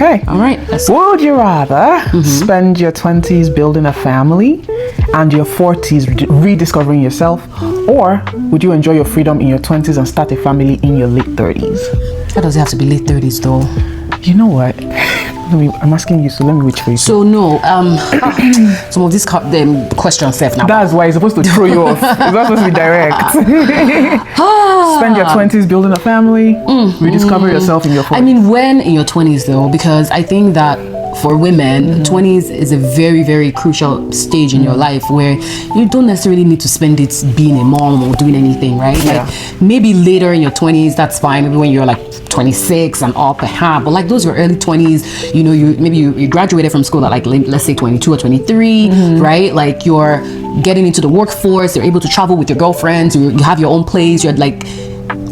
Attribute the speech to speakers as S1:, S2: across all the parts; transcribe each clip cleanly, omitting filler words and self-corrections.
S1: Okay.
S2: All right.
S1: Would you rather spend your 20s building a family and your 40s rediscovering yourself, or would you enjoy your freedom in your 20s and start a family in your late 30s?
S2: Why does it have to be late 30s though?
S1: You know what? I'm asking you, so let me wait for you.
S2: So no, some of these questions safe now.
S1: That's why it's supposed to throw you off. It's not supposed to be direct. Spend your 20s building a family, rediscover yourself in your 40s.
S2: I mean, when in your 20s though? Because I think that for women, 20s is a very, very crucial stage in your life where you don't necessarily need to spend it being a mom or doing anything, right?
S1: Yeah.
S2: Like maybe later in your 20s, that's fine. Maybe when you're like 26 and up, perhaps. But like those were early 20s, you know, you graduated from school at like, let's say 22 or 23, right? Like you're getting into the workforce, you're able to travel with your girlfriends, you have your own place, you're like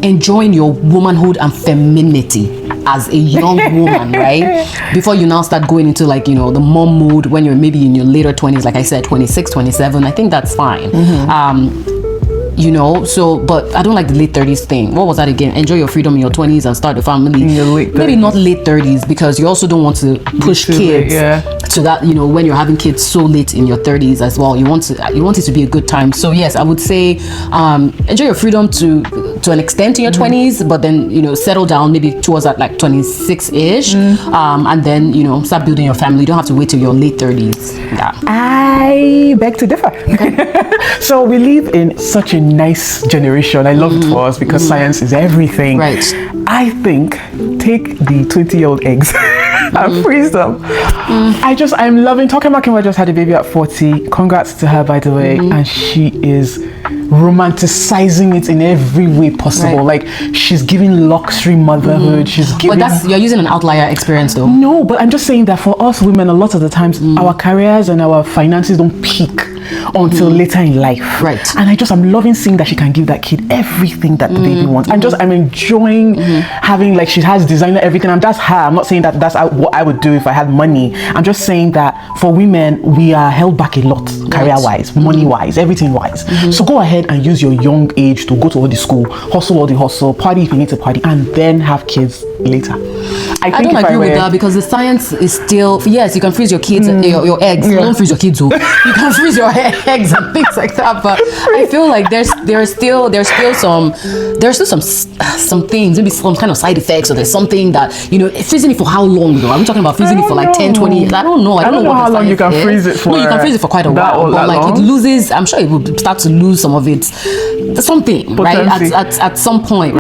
S2: enjoying your womanhood and femininity as a young woman, right? Before you now start going into like, you know, the mom mode when you're maybe in your later 20s, like I said, 26, 27, I think that's fine. You know, so, but I don't like the late 30s thing. What was that again? Enjoy your freedom in your 20s and start a family.
S1: In your late 30s.
S2: Maybe not late 30s, because you also don't want to push kids to that, you know, when you're having kids so late in your 30s as well. You want it to be a good time. So yes, I would say enjoy your freedom to an extent in your 20s, but then, you know, settle down maybe towards that like 26-ish, and then, you know, start building your family. You don't have to wait till your late 30s. Yeah.
S1: I beg to differ. So we live in such a nice generation. I love it for us because science is everything.
S2: Right.
S1: I think take the 20-year-old eggs and freeze them. I'm loving talking about Kimba just had a baby at 40. Congrats to her, by the way. And she is romanticizing it in every way possible.
S2: Right.
S1: Like she's giving luxury motherhood. She's giving.
S2: But you're using an outlier experience though.
S1: No, but I'm just saying that for us women, a lot of the times our careers and our finances don't peak until later in life.
S2: Right.
S1: And I'm loving seeing that she can give that kid everything that the baby wants. I'm enjoying having, like, she has designer everything, and that's her. I'm not saying that that's what I would do if I had money. I'm just saying that for women, we are held back a lot, career-wise, money-wise, everything-wise. So go ahead and use your young age to go to all the school, hustle all the hustle, party if you need to party, and then have kids later.
S2: I don't agree with that, because the science is still, yes, you can freeze your kids, your eggs. Don't freeze your kids, though. You can freeze your eggs and things like that. But I feel like there's still some things, maybe some kind of side effects, or there's something that, you know, freezing it for how long though? Are we talking about freezing it for like 10, 20 years? I don't know. I don't know
S1: how long you can freeze it for.
S2: No, you can freeze it for quite a while, but like it loses. I'm sure it will start to lose some of its something, right? At some point.